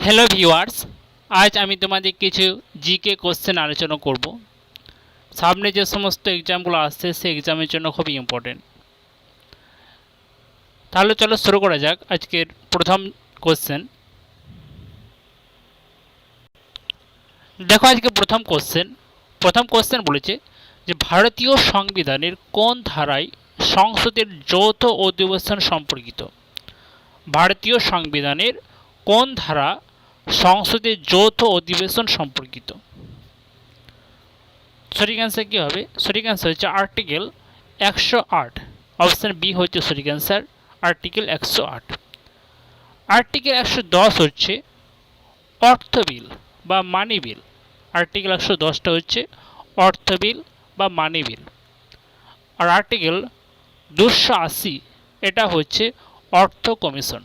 Hello viewers, আজ আমি তোমাদের কিছু জিকে কোশ্চেন আলোচনা করব। সামনে যে সমস্ত এক্সামগুলো আসছে সেই এক্সামের জন্য খুবই ইম্পর্টেন্ট। তাহলে চলো শুরু করা যাক আজকের প্রথম কোশ্চেন। দেখো আজকে প্রথম কোশ্চেন বলেছে যে ভারতীয় সংবিধানের কোন ধারায় সংসদের যৌথ অধিবেশন সম্পর্কিত? ভারতীয় সংবিধানের কোন ধারা সংসদের যৌথ অধিবেশন সম্পর্কিত? সঠিক অ্যান্সার কী হবে? সঠিক অ্যান্সার হচ্ছে আর্টিকেল 108। অপশান বি হচ্ছে সঠিক অ্যান্সার, আর্টিকেল 108। আর্টিকেল 110 হচ্ছে অর্থ বিল বা মানি বিল। আর্টিকেল 110টা হচ্ছে অর্থ বিল বা মানি বিল। আর আর্টিকেল 280 এটা হচ্ছে অর্থ কমিশন।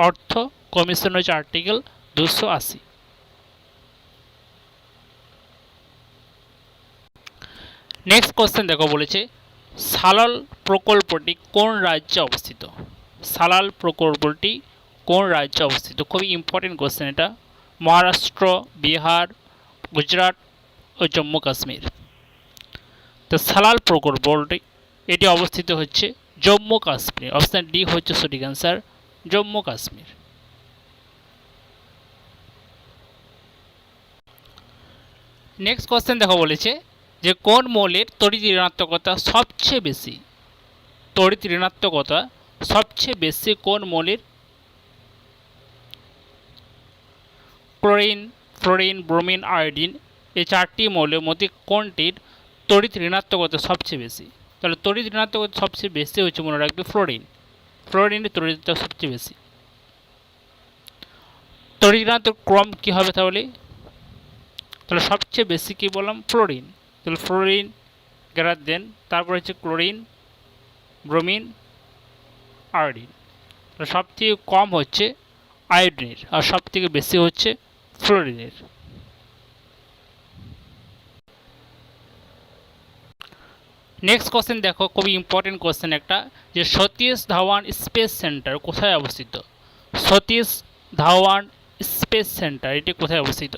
অর্থ কমিশন হচ্ছে আর্টিকেল 280। নেক্সট কোশ্চেন দেখো, বলেছে সালাল প্রকল্পটি কোন রাজ্যে অবস্থিত? সালাল প্রকল্পটি কোন রাজ্যে অবস্থিত? খুবই ইম্পর্টেন্ট কোশ্চেন এটা। মহারাষ্ট্র, বিহার, গুজরাট ও জম্মু কাশ্মীর। তো সালাল প্রকল্পটি এটি অবস্থিত হচ্ছে জম্মু কাশ্মীর। অপশান ডি হচ্ছে সঠিক answer, Jammu Kashmir. Next question দেখো, বলেছে যে কোন মৌলের তড়িৎ ঋণাত্মকতা সবচেয়ে বেশি? তড়িৎ ঋণাত্মকতা সবচেয়ে বেশি কোন মৌলের? ক্লোরিন, ফ্লোরিন, ব্রোমিন, আয়োডিন এই চারটি মৌলের মধ্যে কোনটির তড়িৎ ঋণাত্মকতা সবচেয়ে বেশি? তাহলে তড়িৎ ঋণাত্মকতা সবচেয়ে বেশি হচ্ছে, মনে রাখবে, ফ্লোরিন। ফ্লোরিনের তড়িৎ ঋণাত্মকতা সবচেয়ে বেশি। তড়িৎ ঋণাত্মক ক্রম কী হবে তাহলে? তাহলে সবচেয়ে বেশি কী বললাম? ফ্লোরিন। তাহলে ফ্লোরিন গ্রেটার দেন, তারপর হচ্ছে ক্লোরিন, ব্রোমিন, আয়োডিন। তাহলে সবথেকে কম হচ্ছে আয়োডিনের আর সবথেকে বেশি হচ্ছে ফ্লোরিনের। নেক্সট কোশ্চেন দেখো, খুবই ইম্পর্টেন্ট কোশ্চেন একটা, যে সতীশ ধাওয়ান স্পেস সেন্টার কোথায় অবস্থিত? সতীশ ধাওয়ান স্পেস সেন্টার এটি কোথায় অবস্থিত?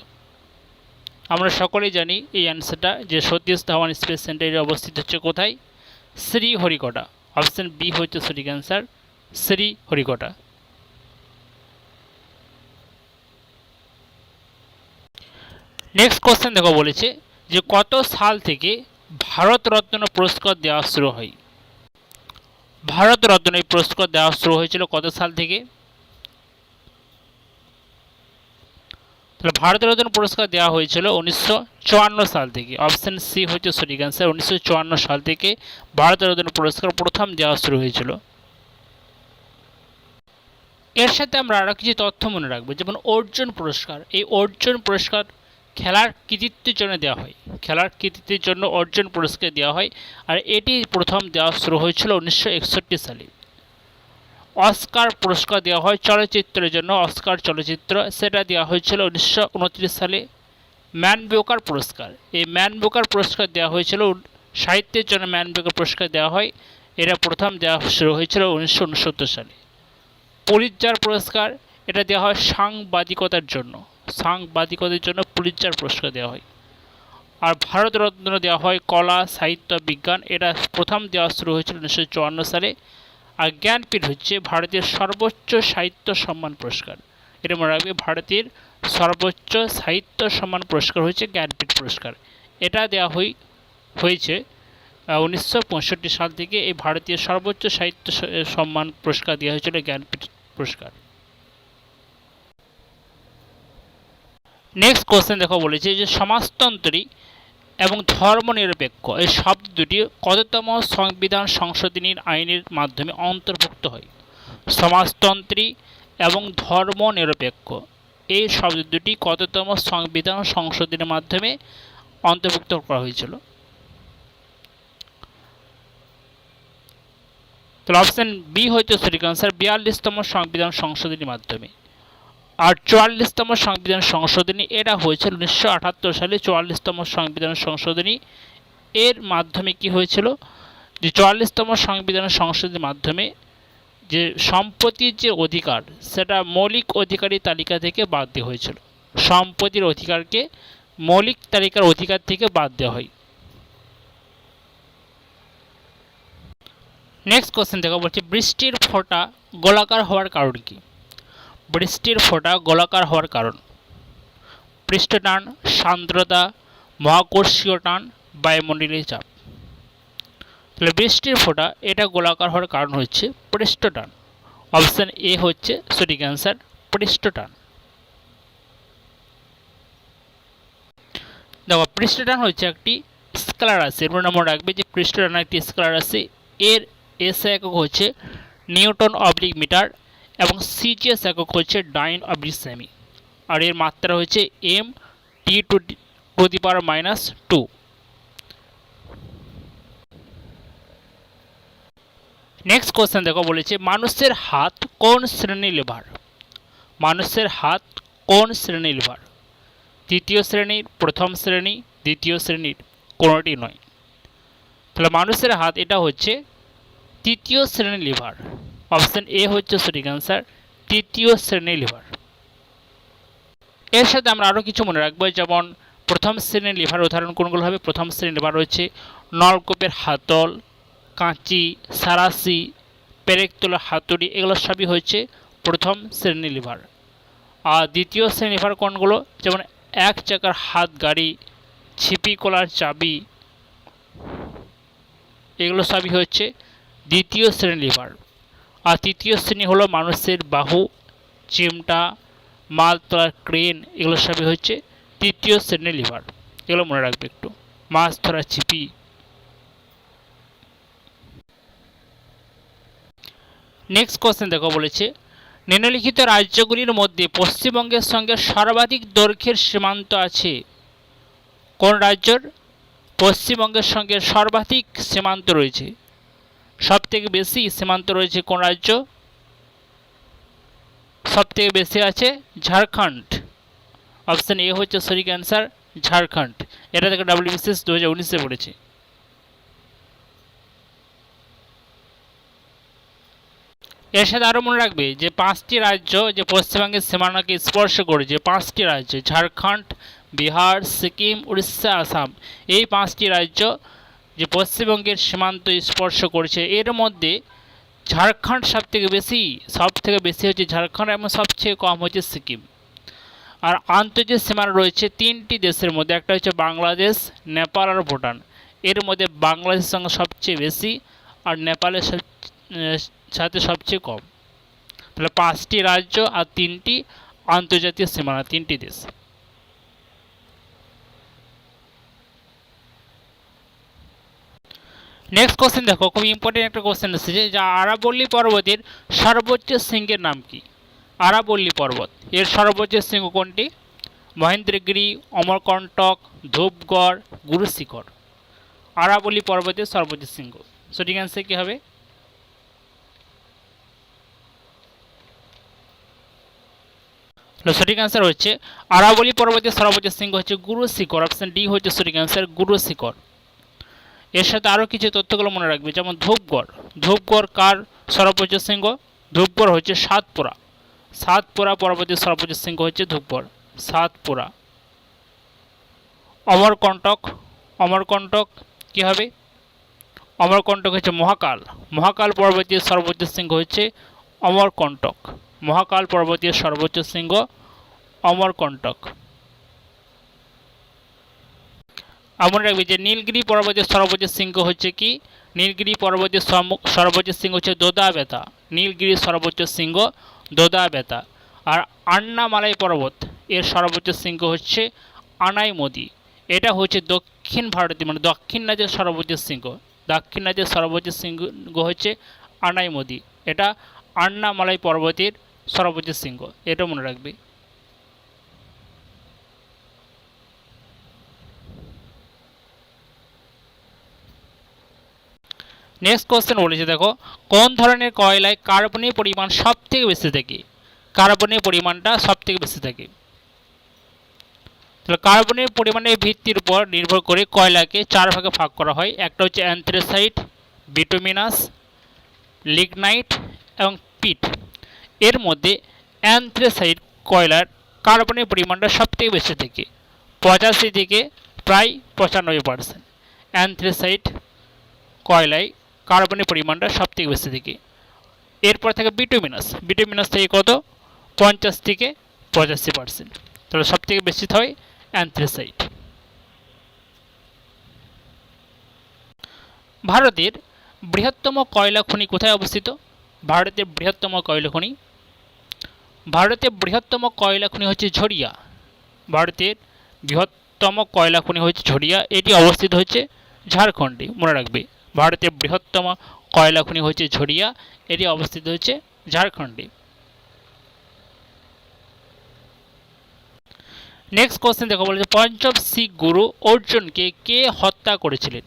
আমরা সকলেই জানি এই অ্যান্সারটা, যে সতীশ ধাওয়ান স্পেস সেন্টার এটি অবস্থিত হচ্ছে কোথায়? শ্রীহরিকোটা। অপশান বি হচ্ছে সঠিক অ্যান্সার, শ্রীহরিকোটা। নেক্সট কোশ্চেন দেখো, বলেছে যে কত সাল থেকে ভারতরত্ন পুরস্কার দেওয়া শুরু হয়? ভারতরত্ন এই পুরস্কার দেওয়া শুরু হয়েছিল কত সাল থেকে? তাহলে ভারতরত্ন পুরস্কার দেওয়া হয়েছিল 1954 সাল থেকে। অপশান সি হচ্ছে সঠিক অ্যান্সার, 1954 সাল থেকে ভারতরত্ন পুরস্কার প্রথম দেওয়া শুরু হয়েছিল। এর সাথে আমরা আরও কিছু তথ্য মনে রাখবো, যেমন অর্জুন পুরস্কার। এই অর্জুন পুরস্কার খেলার কৃতিত্বের জন্য দেওয়া হয়। খেলার কৃতিত্বের জন্য অর্জুন পুরস্কার দেওয়া হয়, আর এটি প্রথম দেওয়া শুরু হয়েছিল 1961 সালে। অস্কার পুরস্কার দেওয়া হয় চলচ্চিত্রের জন্য, অস্কার চলচ্চিত্র, সেটা দেওয়া হয়েছিল 1929 সালে। ম্যান বুকার পুরস্কার, এই ম্যান বুকার পুরস্কার দেওয়া হয়েছিল সাহিত্যের জন্য। ম্যান বুকার পুরস্কার দেওয়া হয়, এটা প্রথম দেওয়া শুরু হয়েছিল 1969 সালে। পুলিৎজার পুরস্কার এটা দেওয়া হয় সাংবাদিকতার জন্য। সাংবাদিকতার জন্য পুলিৎজার পুরস্কার দেওয়া হয়। আর ভারতরত্ন দেওয়া হয় কলা, সাহিত্য, বিজ্ঞান, এটা প্রথম দেওয়া শুরু হয়েছিল 1954 সালে। আর জ্ঞানপীঠ হচ্ছে ভারতের সর্বোচ্চ সাহিত্য সম্মান পুরস্কার। এটা মনে রাখবে, ভারতের সর্বোচ্চ সাহিত্য সম্মান পুরস্কার হচ্ছে জ্ঞানপীঠ পুরস্কার। এটা দেওয়া হয়েছে 1965 সাল থেকে। এই ভারতীয় সর্বোচ্চ সাহিত্য সম্মান পুরস্কার দেওয়া হয়েছিল জ্ঞানপীঠ পুরস্কার। নেক্সট কোশ্চেন দেখো, বলেছে যে সমাজতন্ত্রী এবং ধর্মনিরপেক্ষ এই শব্দ দুটি কততম সংবিধান সংশোধনীর আইনের মাধ্যমে অন্তর্ভুক্ত হয়? সমাজতন্ত্রী এবং ধর্মনিরপেক্ষ এই শব্দ দুটি কততম সংবিধান সংশোধনীর মাধ্যমে অন্তর্ভুক্ত করা হয়েছিল? তাহলে অপশান বি হচ্ছে সঠিক আনসার, 42তম সংবিধান সংশোধনীর মাধ্যমে। আর 44তম সংবিধান সংশোধনী এটা হয়েছিল 1978 সালে। 44তম সংবিধান সংশোধনী এর মাধ্যমে কি হয়েছিল? যে 44তম সংবিধান সংশোধনীর মাধ্যমে যে সম্পত্তির যে অধিকার সেটা মৌলিক অধিকারী তালিকা থেকে বাদ দেওয়া হয়েছিল। সম্পত্তির অধিকারকে মৌলিক তালিকার অধিকার থেকে বাদ দেওয়া হয়। নেক্সট কোশ্চেন দেখো, বলছে বৃষ্টির ফোঁটা গোলাকার হওয়ার কারণ কি? বৃষ্টির ফোঁটা গোলাকার হওয়ার কারণ পৃষ্ঠটান, সান্দ্রতা, মহাকর্ষীয় টান, বায়ুমণ্ডলীয় চাপ। তাহলে বৃষ্টির ফোঁটা এটা গোলাকার হওয়ার কারণ হচ্ছে পৃষ্ঠটান। অপশন এ হচ্ছে সঠিক অ্যান্সার, পৃষ্ঠটান। দেখো পৃষ্ঠটান হচ্ছে একটি স্কেলার রাশি। এর মনে রাখবে যে পৃষ্ঠটান একটি স্কেলার রাশি। এর এসআই একক হচ্ছে নিউটন অবলিক মিটার এবং সিজিএস একক হচ্ছে ডাইন অবলিক সেমি। আর এর মাত্রা হচ্ছে M T to the power -2। Next question দেখো, বলেছে মানুষের হাত কোন শ্রেণীর লিভার? মানুষের হাত কোন শ্রেণীর লিভার? তৃতীয় শ্রেণীর, প্রথম শ্রেণী, দ্বিতীয় শ্রেণীর, কোনোটি নয়। তাহলে মানুষের হাত এটা হচ্ছে তৃতীয় শ্রেণীর লিভার। অপশন এ হচ্ছে সঠিক অ্যান্সার, তৃতীয় শ্রেণীর লিভার। এর সাথে আমরা আরও কিছু মনে রাখবো, যেমন প্রথম শ্রেণীর লিভার উদাহরণ কোনগুলো হবে? প্রথম শ্রেণীর লিভার হচ্ছে নলকূপের হাতল, কাঁচি, সারাশি, পেরেক তোলা হাতুড়ি, এগুলো সবই হচ্ছে প্রথম শ্রেণীর লিভার। আর দ্বিতীয় শ্রেণীর লিভার কোনগুলো? যেমন এক চাকার হাত গাড়ি, ছিপি কলার চাবি, এগুলো সবই হচ্ছে দ্বিতীয় শ্রেণীর লিভার। আর তৃতীয় শ্রেণী হলো মানুষের বাহু, চিমটা, মাল তোলার ক্রেন, এগুলো সবই হচ্ছে তৃতীয় শ্রেণীর লিভার। এগুলো মনে রাখবে একটু। মাছ ধরা ছিপি। নেক্সট কোশ্চেন দেখো, বলেছে নিম্নলিখিত রাজ্যগুলির মধ্যে পশ্চিমবঙ্গের সঙ্গে সর্বাধিক দৈর্ঘ্যের সীমান্ত আছে। কোন রাজ্যের পশ্চিমবঙ্গের সঙ্গে সর্বাধিক সীমান্ত রয়েছে? সবথেকে বেশি সীমান্ত রয়েছে কোন রাজ্য? সবথেকে বেশি আছে ঝাড়খণ্ড। অপশন এ হচ্ছে সঠিক অ্যান্সার, ঝাড়খণ্ড। এটা থেকে WBCS 2019-এ পড়েছে। এর সাথে আরও মনে রাখবে যে 5টি রাজ্য যে পশ্চিমবঙ্গের সীমানাকে স্পর্শ করেছে, 5টি রাজ্য ঝাড়খণ্ড, বিহার, সিকিম, উড়িষ্যা, আসাম, এই 5টি রাজ্য যে পশ্চিমবঙ্গের সীমান্ত স্পর্শ করেছে। এর মধ্যে ঝাড়খণ্ড সব থেকে বেশি হচ্ছে ঝাড়খণ্ড এবং সবচেয়ে কম হচ্ছে সিকিম। আর আন্তর্জাতিক সীমানা রয়েছে 3টি দেশের মধ্যে, একটা হচ্ছে বাংলাদেশ, নেপাল আর ভুটান। এর মধ্যে বাংলাদেশের সঙ্গে সবচেয়ে বেশি আর নেপালের সাথে সবচেয়ে কম। তাহলে 5টি রাজ্য আর 3টি আন্তর্জাতিক সীমানা, 3টি দেশ। নেক্সট কোশ্চেন দেখো, খুব ইম্পর্টেন্ট একটা কোশ্চেন এসেছে, যে আরাবল্লী পর্বতের সর্বোচ্চ শৃঙ্গের নাম কি? আরাবল্লী পর্বত এর সর্বোচ্চ শৃঙ্গ কোনটি? মহেন্দ্রগিরি, অমরকণ্টক, ধূপগড়, গুরুশিখর। আরাবল্লী পর্বতের সর্বোচ্চ শৃঙ্গ সঠিক অ্যান্সার কী হবে? সঠিক অ্যান্সার হচ্ছে আরাবল্লী পর্বতের সর্বোচ্চ শৃঙ্গ হচ্ছে গুরুশিখর। অপশন ডি হচ্ছে সঠিক অ্যান্সার, গুরুশিখর। এর সাথে আরও কিছু তথ্যগুলো মনে রাখবে, যেমন ধূপগড়। ধূপগড় কার সর্বোচ্চ শৃঙ্গ? ধূপগড় হচ্ছে সাতপুরা। সাতপুরা পর্বতের সর্বোচ্চ শৃঙ্গ হচ্ছে ধূপগড়, সাতপুরা। অমরকণ্টক, অমরকণ্টক কী হবে? অমরকণ্টক হচ্ছে মহাকাল। মহাকাল পর্বতের সর্বোচ্চ শৃঙ্গ হচ্ছে অমরকণ্টক। মহাকাল পর্বতের সর্বোচ্চ শৃঙ্গ অমরকণ্টক। মনে রাখবে যে নীলগিরি পর্বতের সর্বোচ্চ শৃঙ্গ হচ্ছে কি? নীলগিরি পর্বতের সর্বোচ্চ শৃঙ্গ হচ্ছে দোদাবেতা। নীলগিরির সর্বোচ্চ শৃঙ্গ দোদাবেতা। আর আন্নামালাই পর্বত এর সর্বোচ্চ শৃঙ্গ হচ্ছে আনাইমুদি। এটা হচ্ছে দক্ষিণ ভারতে, মানে দক্ষিণ রাজ্যের সর্বোচ্চ শৃঙ্গ। দক্ষিণ রাজ্যের সর্বোচ্চ শৃঙ্গ হচ্ছে আনাইমুদি। এটা আন্নামালাই পর্বতের সর্বোচ্চ শৃঙ্গ, এটা মনে রাখবে। নেক্সট কোশ্চেন বলেছে দেখো, কোন ধরনের কয়লায় কার্বনের পরিমাণ সব থেকে বেশি থাকে? কার্বনের পরিমাণটা সব থেকে বেশি থাকে। তাহলে কার্বনের পরিমাণের ভিত্তির উপর নির্ভর করে কয়লাকে 4 ভাগে ভাগ করা হয়। একটা হচ্ছে অ্যান্থ্রাসাইট, বিটুমিনাস, লিগনাইট এবং পিট, এর মধ্যে অ্যান্থ্রাসাইট কয়লার কার্বনের পরিমাণটা সবথেকে বেশি থেকে 85 থেকে প্রায় 95%। অ্যান্থ্রাসাইট কয়লায় কার্বনের পরিমাণটা সবথেকে বেশি থেকে। এরপর থাকে বিটুমিনাস, বিটুমিনাস থেকে কত 50 থেকে 85%। তাহলে সবথেকে বেশি হয় অ্যান্থ্রাসাইট। ভারতের বৃহত্তম কয়লা খনি কোথায় অবস্থিত? ভারতের বৃহত্তম কয়লা খনি, ভারতের বৃহত্তম কয়লা খনি হচ্ছে ঝরিয়া। ভারতের বৃহত্তম কয়লা খনি হচ্ছে ঝরিয়া, এটি অবস্থিত হচ্ছে ঝাড়খণ্ডে, মনে রাখবে। ভারতের বৃহত্তম কয়লা খনি হচ্ছে ঝরিয়া, এটি অবস্থিত হচ্ছে ঝাড়খণ্ডে। নেক্সট কোশ্চেন দেখো, বলেছে পঞ্চম শিখ গুরু অর্জুনকে কে হত্যা করেছিলেন?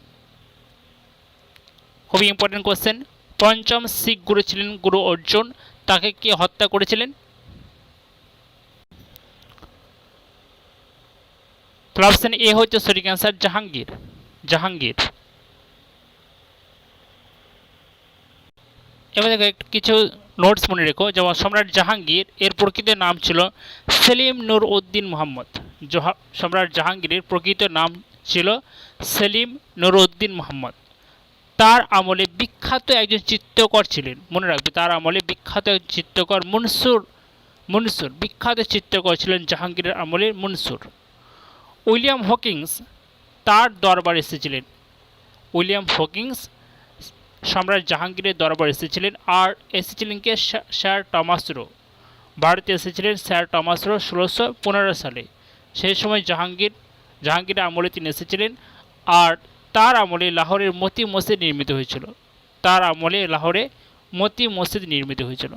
খুবই ইম্পর্টেন্ট কোশ্চেন। পঞ্চম শিখ গুরু ছিলেন গুরু অর্জুন, তাকে কে হত্যা করেছিলেন? তাহলে অপশন এ হচ্ছে সঠিক অ্যান্সার, জাহাঙ্গীর। জাহাঙ্গীর। এবার দেখো কিছু নোটস মনে রেখো, যেমন সম্রাট জাহাঙ্গীর এর প্রকৃত নাম ছিল সেলিম নূর উদ্দিন মোহাম্মদ। সম্রাট জাহাঙ্গীরের প্রকৃত নাম ছিল সেলিম নূর উদ্দিন মোহাম্মদ। তার আমলে বিখ্যাত একজন চিত্রকর ছিলেন, মনে রাখবে, তার আমলে বিখ্যাত চিত্রকর মনসুর বিখ্যাত চিত্রকর ছিলেন জাহাঙ্গীরের আমলের মনসুর। উইলিয়াম হকিংস তার দরবারে এসেছিলেন। উইলিয়াম হকিংস সম্রাট জাহাঙ্গীরের দরবারে এসেছিলেন। আর এসেছিলেন কে? Sir Thomas rho. ভারতে এসেছিলেন স্যার টমাস রো 1615 সালে। সেই সময় জাহাঙ্গীরের আমলে তিনি এসেছিলেন। আর তার আমলে লাহোরের মতি মসজিদ নির্মিত হয়েছিল। তার আমলে লাহোরে মতি মসজিদ নির্মিত হয়েছিল।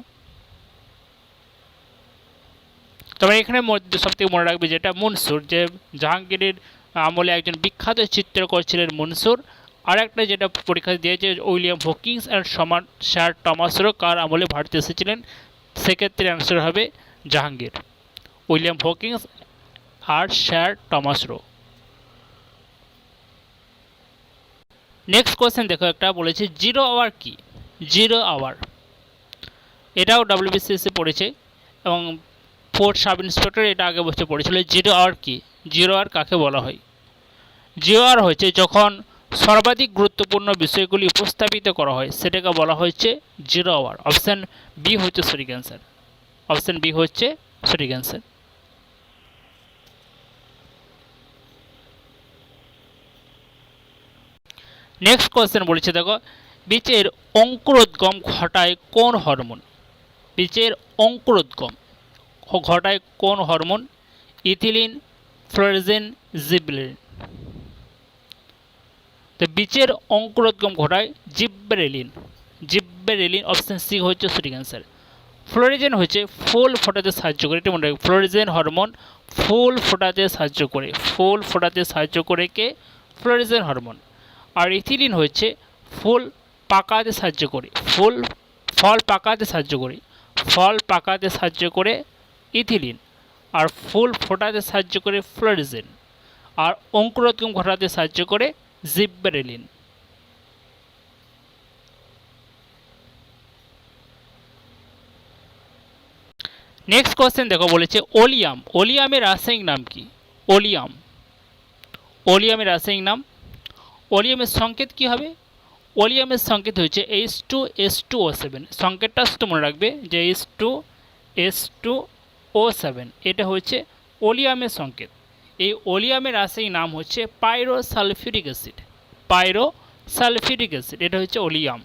তবে এখানে সবথেকে মনে রাখবে যেটা মনসুর, যে জাহাঙ্গীরের আমলে একজন বিখ্যাত চিত্রকর ছিলেন মনসুর। আর একটা যেটা পরীক্ষা দিয়েছে উইলিয়াম হকিংস আর স্যার টমাস রো কার আমলে ভারতে এসেছিলেন, সেক্ষেত্রে অ্যান্সার হবে জাহাঙ্গীর। উইলিয়াম হকিংস আর sir Thomas Roe. Next question দেখো, একটা বলেছে জিরো আওয়ার কি? জিরো আওয়ার, এটাও ডাব্লিউবিসিএসে পড়েছে এবং ফোর্থ সাব ইন্সপেক্টর এটা আগে বসে পড়েছিল। জিরো আওয়ার কি? জিরো আওয়ার কাকে বলা হয়? জিরো আওয়ার হচ্ছে যখন সর্বাধিক গুরুত্বপূর্ণ বিষয়গুলি উপস্থাপিত করা হয়, সেটাকে বলা হচ্ছে জিরো আওয়ার। অপশান বি হচ্ছে সঠিক অ্যান্সার। অপশান বি হচ্ছে সঠিক অ্যান্সার। নেক্সট কোয়েশ্চেন বলেছে দেখো, বীজের অঙ্কুরোদ্গম ঘটায় কোন হরমোন? বীজের অঙ্কুরোদ্গম ঘটায় কোন হরমোন? ইথিলিন, ফ্লোরেজেন, জিবরেলিন। তো বীজের অঙ্কুরোদ্গম ঘটায় জিবরেলিন। জিবরেলিন, অপশন সি হচ্ছে সঠিক অ্যান্সার। ফ্লোরেজেন হচ্ছে ফুল ফোটাতে সাহায্য করে, এটা মনে রাখবে। ফ্লোরেজেন হরমোন ফুল ফোটাতে সাহায্য করে। ফুল ফোটাতে সাহায্য করে কে? ফ্লোরেজেন হরমোন। আর ইথিলিন হচ্ছে ফুল পাকাতে সাহায্য করে। ফল পাকাতে সাহায্য করে। ফল পাকাতে সাহায্য করে ইথিলিন। আর ফুল ফোটাতে সাহায্য করে ফ্লোরেজেন। আর অঙ্কুরোদ্গম ঘটাতে সাহায্য করে জিবরেলিন। নেক্সট কোয়েশ্চেন দেখো, বলেছে ওলিয়াম। ওলিয়ামের রাসায়নিক নাম কি? ওলিয়াম। ওলিয়ামের রাসায়নিক নাম, ওলিয়ামের সংকেত কি হবে? ওলিয়ামের সংকেত হচ্ছে H2S2O7। সংকেতটা শুধু মনে রাখবে যে H2S2O7, এটা হচ্ছে ওলিয়ামের সংকেত। এই ওলিয়ামের রাসায়নিক নাম হচ্ছে পাইরোসালফিউরিক অ্যাসিড। পাইরোসালফিউরিক অ্যাসিড, এটা হচ্ছে ওলিয়াম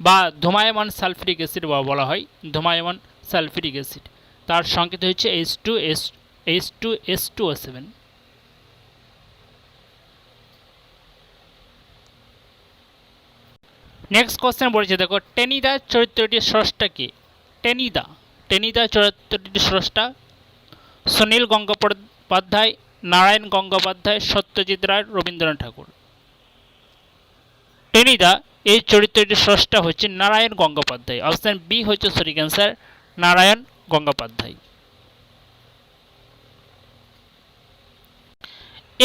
বা ধূমায়মান সালফিউরিক অ্যাসিড বলা হয়। ধূমায়মান সালফিউরিক অ্যাসিড, তার সংকেত হচ্ছে H2S2O7। নেক্সট কোশ্চেন বলেছে দেখো, টেনিদা চরিত্রটির স্রষ্টা কে? টেনিদা চরিত্রটির স্রষ্টা সুনীল গঙ্গোপাধ্যায়, নারায়ণ গঙ্গোপাধ্যায়, সত্যজিৎ রায়, রবীন্দ্রনাথ ঠাকুর। টেনিদা এই চরিত্রটির স্রষ্টা হচ্ছে নারায়ণ গঙ্গোপাধ্যায়। অপশন বি হচ্ছে সঠিক অ্যান্সার, নারায়ণ গঙ্গোপাধ্যায়।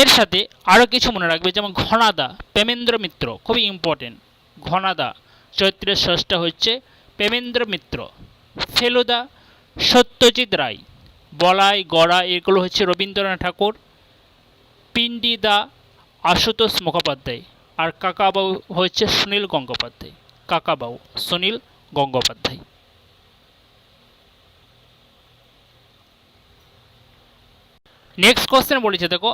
এর সাথে আরও কিছু মনে রাখবে, যেমন ঘনাদা প্রেমেন্দ্র মিত্র, খুবই ইম্পর্টেন্ট। ঘনাদা চৈত্রের স্রষ্টা হচ্ছে প্রেমেন্দ্র মিত্র। ফেলুদা সত্যজিৎ রায়। বলাই গড়া এগুলো হচ্ছে রবীন্দ্রনাথ ঠাকুর। পিন্ডি দা আশুতোষ মুখোপাধ্যায়। আর কাকাবাবু হচ্ছে সুনীল গঙ্গোপাধ্যায়। কাকাবাবু সুনীল গঙ্গোপাধ্যায়। নেক্সট কোশ্চেন বলেছে দেখো,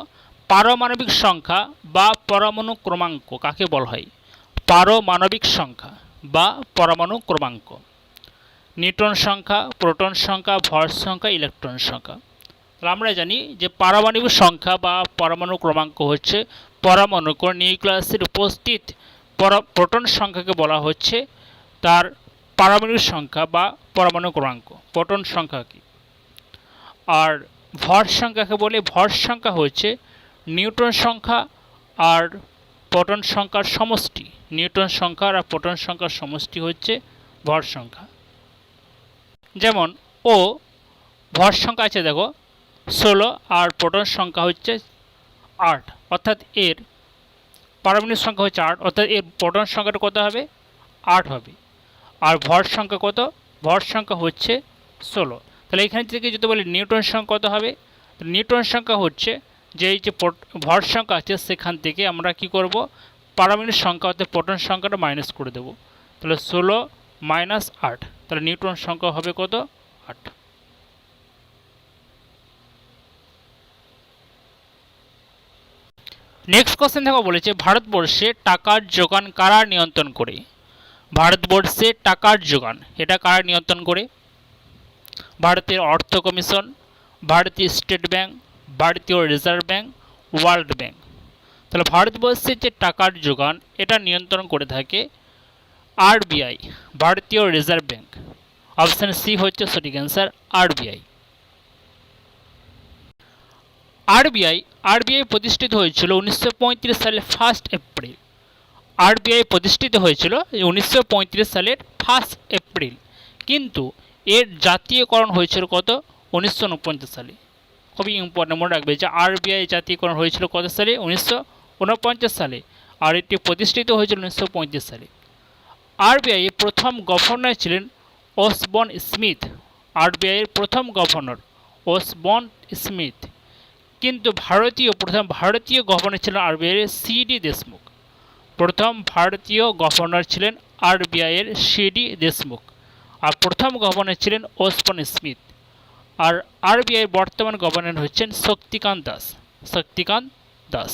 পারমাণবিক সংখ্যা বা পরমাণু ক্রমাঙ্ক কাকে বলা হয়? পারমাণবিক সংখ্যা বা পরমাণু ক্রমাঙ্ক। নিউটন সংখ্যা, প্রোটন সংখ্যা, ভর সংখ্যা, ইলেকট্রন সংখ্যা। তাহলে আমরা জানি যে পারমাণবিক সংখ্যা বা পরমাণু ক্রমাঙ্ক হচ্ছে পরমাণু কোন নিউক্লিয়াসের উপস্থিত প্রোটন সংখ্যাকে বলা হচ্ছে তার পারমাণবিক সংখ্যা বা পরমাণু ক্রমাঙ্ক। প্রোটন সংখ্যা কি? আর ভর সংখ্যাকে বলে, ভর সংখ্যা হচ্ছে নিউটন সংখ্যা আর প্রোটন সংখ্যার সমষ্টি। নিউটন সংখ্যা আর প্রোটন সংখ্যার সমষ্টি হচ্ছে ভর সংখ্যা। যেমন ও ভর সংখ্যা আছে দেখো 16 আর প্রোটন সংখ্যা হচ্ছে 8, অর্থাৎ এর পারমাণবিক সংখ্যা হচ্ছে 8, অর্থাৎ এর প্রোটন সংখ্যাটা কত হবে? 8 হবে। আর ভর সংখ্যা কত? ভর সংখ্যা হচ্ছে 16। তাহলে এখান থেকে যদি বলি নিউটন সংখ্যা কত হবে? নিউটন সংখ্যা হচ্ছে যে এই যে ভর সংখ্যা আছে সেখান থেকে আমরা কি করব, পারমাণবিক সংখ্যা অর্থাৎ প্রোটন সংখ্যাটা মাইনাস করে দেব। তাহলে 16 মাইনাস 8, তাহলে নিউটন সংখ্যা হবে কত? 8। নেক্সট কোশ্চেন দেখো বলেছে, ভারতবর্ষে টাকার যোগান কারা নিয়ন্ত্রণ করে? ভারতবর্ষে টাকার যোগান এটা কারা নিয়ন্ত্রণ করে? ভারতের অর্থ কমিশন, ভারতীয় স্টেট ব্যাংক, ভারতীয় রিজার্ভ ব্যাংক, ওয়ার্ল্ড ব্যাংক। তাহলে ভারতবর্ষের যে টাকার যোগান এটা নিয়ন্ত্রণ করে থাকে আরবিআই, ভারতীয় রিজার্ভ ব্যাংক। অপশান সি হচ্ছে সঠিক অ্যান্সার, আরবিআই। আরবিআই প্রতিষ্ঠিত হয়েছিল 1935 সালের 1 এপ্রিল। আরবিআই প্রতিষ্ঠিত হয়েছিল 1935 সালের 1 এপ্রিল, কিন্তু এর জাতীয়করণ হয়েছিল কত? 1949 সালে। খুবই ইম্পর্টেন্ট, মনে রাখবে যে আরবিআই জাতীয়করণ হয়েছিল কত সালে? 1949 সালে। আর এটি প্রতিষ্ঠিত হয়েছিল 1935 সালে। আরবিআই এর প্রথম গভর্নর ছিলেন ওসবর্ন স্মিথ। আরবিআই এর প্রথম গভর্নর ওসবর্ন স্মিথ। কিন্তু প্রথম ভারতীয় গভর্নর ছিলেন আরবিআই এর সিডি দেশমুখ। প্রথম ভারতীয় গভর্নর ছিলেন আরবিআই এর সিডি দেশমুখ। আর প্রথম গভর্নর ছিলেন ওসবর্ন স্মিথ। আর আরবিআই বর্তমান গভর্নর হচ্ছেন শক্তিকান্ত দাস। শক্তিকান্ত দাস।